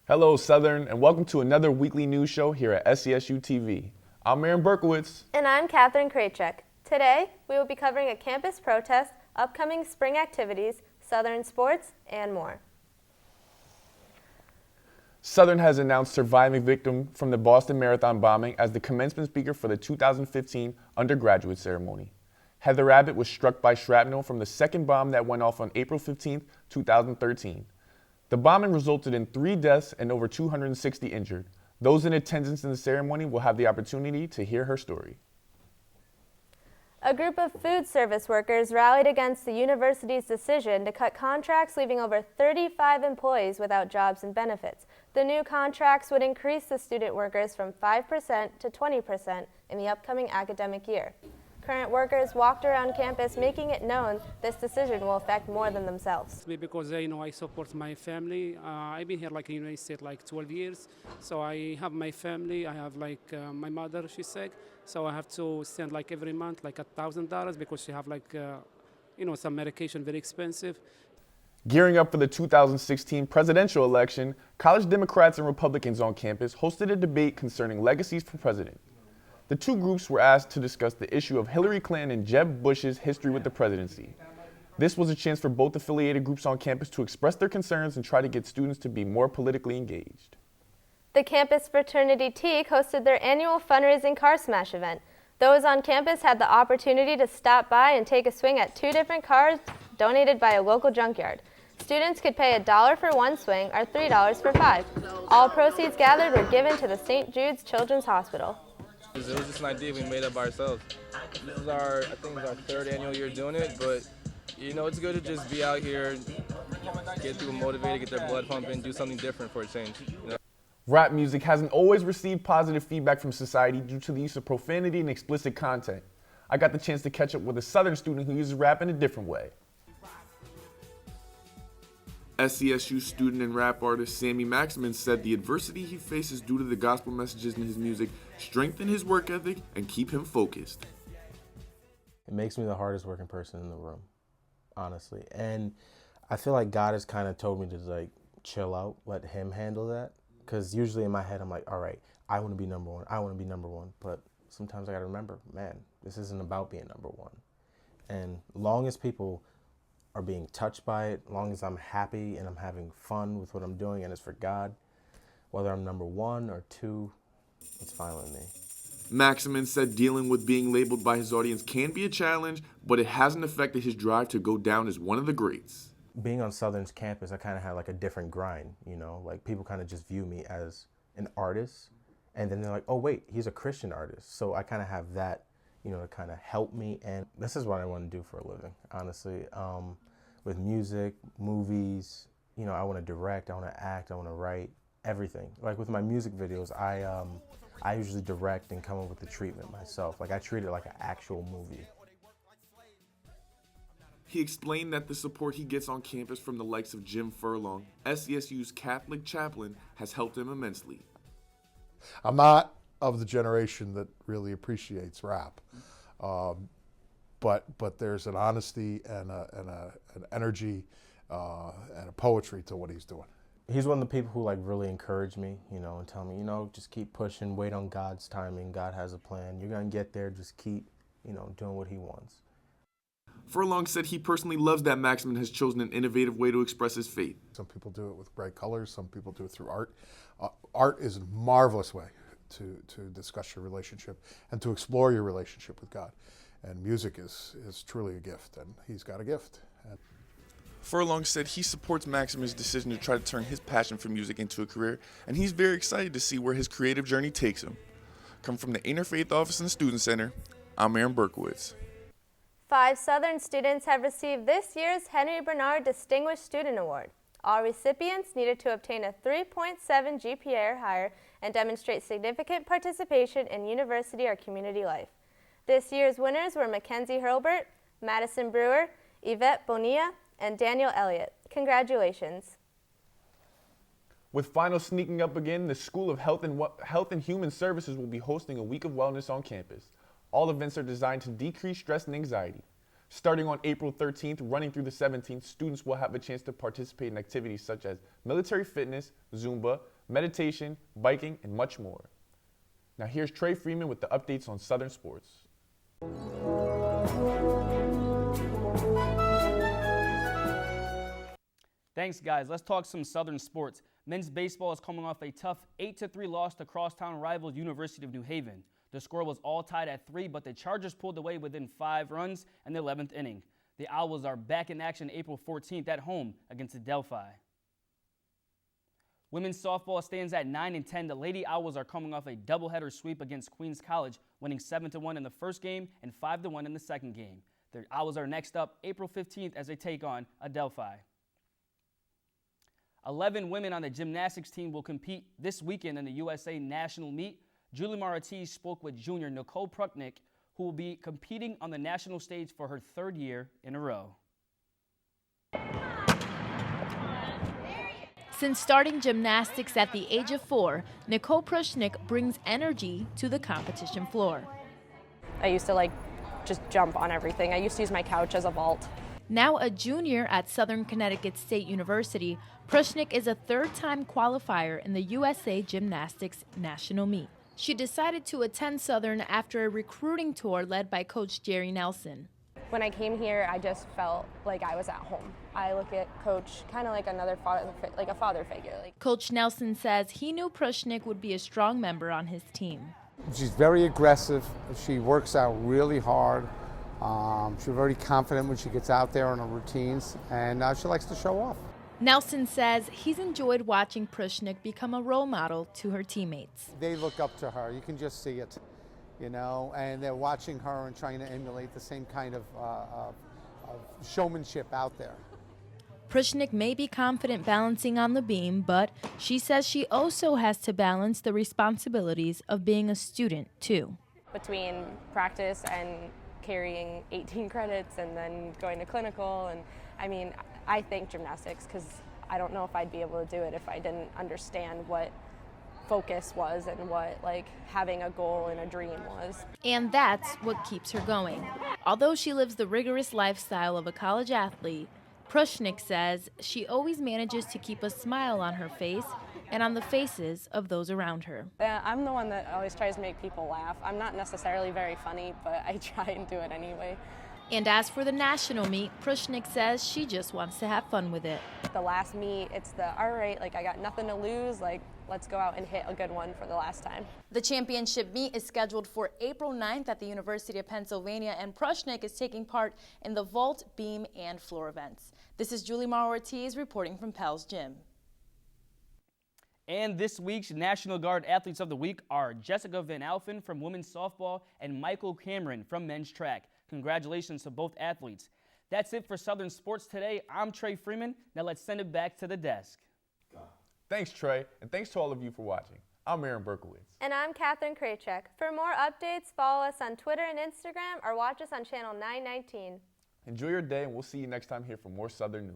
Hello, Southern, and welcome to another weekly news show here at SCSUTV. I'm Aaron Berkowitz. And I'm Catherine Kraychuk. Today, we will be covering a campus protest, upcoming spring activities, Southern sports, and more. Southern has announced surviving victim from the Boston Marathon bombing as the commencement speaker for the 2015 undergraduate ceremony. Heather Abbott was struck by shrapnel from the second bomb that went off on April 15, 2013. The bombing resulted in 3 deaths and over 260 injured. Those in attendance in the ceremony will have the opportunity to hear her story. A group of food service workers rallied against the university's decision to cut contracts, leaving over 35 employees without jobs and benefits. The new contracts would increase the student workers from 5% to 20% in the upcoming academic year. Current workers walked around campus making it known this decision will affect more than themselves. Because I support my family. I've been here in the United States 12 years. So I have my family. I have my mother, she's sick. So I have to send every month $1,000 because she have some medication, very expensive. Gearing up for the 2016 presidential election, college Democrats and Republicans on campus hosted a debate concerning legacies for president. The two groups were asked to discuss the issue of Hillary Clinton and Jeb Bush's history with the presidency. This was a chance for both affiliated groups on campus to express their concerns and try to get students to be more politically engaged. The campus fraternity Teak hosted their annual fundraising car smash event. Those on campus had the opportunity to stop by and take a swing at 2 different cars donated by a local junkyard. Students could pay $1 for 1 swing or $3 for 5. All proceeds gathered were given to the St. Jude's Children's Hospital. It was just an idea we made up ourselves. This is I think it's our 3rd annual year doing it, but it's good to just be out here, get people motivated, get their blood pumping, do something different for a change. Rap music hasn't always received positive feedback from society due to the use of profanity and explicit content. I got the chance to catch up with a Southern student who uses rap in a different way. SCSU student and rap artist Sammy Maximin said the adversity he faces due to the gospel messages in his music strengthen his work ethic and keep him focused. It makes me the hardest working person in the room, honestly. And I feel like God has kind of told me to chill out, let him handle that. Because usually in my head I'm like, all right, I want to be number one, I want to be number one. But sometimes I got to remember, man, this isn't about being number one. And long as people are being touched by it, as long as I'm happy and I'm having fun with what I'm doing and it's for God, whether I'm number 1 or 2, it's fine with me. Maximin said dealing with being labeled by his audience can be a challenge, but it hasn't affected his drive to go down as one of the greats. Being on Southern's campus, I kind of had a different grind, people kind of just view me as an artist, and then they're like, oh wait, he's a Christian artist. So I kind of have that, to kind of help me, and this is what I want to do for a living, honestly. With music, movies, I want to direct, I want to act, I want to write, everything. With my music videos, I usually direct and come up with the treatment myself. I treat it like an actual movie. He explained that the support he gets on campus from the likes of Jim Furlong, SCSU's Catholic chaplain, has helped him immensely. I'm not of the generation that really appreciates rap. But there's an honesty and an energy and a poetry to what he's doing. He's one of the people who really encourage me, and tell me, just keep pushing, wait on God's timing. God has a plan. You're gonna get there. Just keep, doing what he wants. Furlong said he personally loves that Maximin has chosen an innovative way to express his faith. Some people do it with bright colors. Some people do it through art. Art is a marvelous way to discuss your relationship and to explore your relationship with God. And music is truly a gift, and he's got a gift. Furlong said he supports Maximin's decision to try to turn his passion for music into a career, and he's very excited to see where his creative journey takes him. Coming from the Interfaith Office and Student Center, I'm Aaron Berkowitz. 5 Southern students have received this year's Henry Bernard Distinguished Student Award. All recipients needed to obtain a 3.7 GPA or higher and demonstrate significant participation in university or community life. This year's winners were Mackenzie Hurlbert, Madison Brewer, Yvette Bonilla, and Daniel Elliott. Congratulations. With finals sneaking up again, the School of Health and Human Services will be hosting a week of wellness on campus. All events are designed to decrease stress and anxiety. Starting on April 13th, running through the 17th, students will have a chance to participate in activities such as military fitness, Zumba, meditation, biking, and much more. Now here's Trey Freeman with the updates on Southern sports. Thanks, guys. Let's talk some Southern sports. Men's baseball is coming off a tough 8-3 loss to crosstown rival University of New Haven. The score was all tied at 3, but the Chargers pulled away within 5 runs in the 11th inning. The Owls are back in action April 14th at home against the Delphi. Women's softball stands at 9-10. The Lady Owls are coming off a doubleheader sweep against Queens College, winning 7-1 in the first game and 5-1 in the second game. The Owls are next up April 15th as they take on Adelphi. 11 women on the gymnastics team will compete this weekend in the USA National Meet. Julie Ortiz spoke with junior Nicole Pruchnick, who will be competing on the national stage for her 3rd year in a row. Since starting gymnastics at the age of 4, Nicole Pruchnick brings energy to the competition floor. I used to just jump on everything. I used to use my couch as a vault. Now a junior at Southern Connecticut State University, Pruchnick is a 3rd-time qualifier in the USA Gymnastics National Meet. She decided to attend Southern after a recruiting tour led by Coach Jerry Nelson. When I came here, I just felt like I was at home. I look at Coach kind of like another father, like a father figure. Coach Nelson says he knew Pruchnick would be a strong member on his team. She's very aggressive. She works out really hard. She's very confident when she gets out there on her routines, and she likes to show off. Nelson says he's enjoyed watching Pruchnick become a role model to her teammates. They look up to her. You can just see it, and they're watching her and trying to emulate the same kind of showmanship out there. Pruchnick may be confident balancing on the beam, but she says she also has to balance the responsibilities of being a student, too. Between practice and carrying 18 credits and then going to clinical, and I think gymnastics, because I don't know if I'd be able to do it if I didn't understand what focus was and what having a goal and a dream was. And that's what keeps her going. Although she lives the rigorous lifestyle of a college athlete, Pruchnick says she always manages to keep a smile on her face and on the faces of those around her. I'm the one that always tries to make people laugh. I'm not necessarily very funny, but I try and do it anyway. And as for the national meet, Pruchnick says she just wants to have fun with it. The last meet, it's all right, I got nothing to lose, let's go out and hit a good one for the last time. The championship meet is scheduled for April 9th at the University of Pennsylvania, and Pruchnick is taking part in the vault, beam, and floor events. This is Julie Ortiz reporting from Pell's Gym. And this week's National Guard Athletes of the Week are Jessica Van Alphen from women's softball and Michael Cameron from men's track. Congratulations to both athletes. That's it for Southern Sports today. I'm Trey Freeman. Now let's send it back to the desk. Thanks, Trey, and thanks to all of you for watching. I'm Aaron Berkowitz. And I'm Katherine Kraychek. For more updates, follow us on Twitter and Instagram or watch us on Channel 919. Enjoy your day, and we'll see you next time here for more Southern news.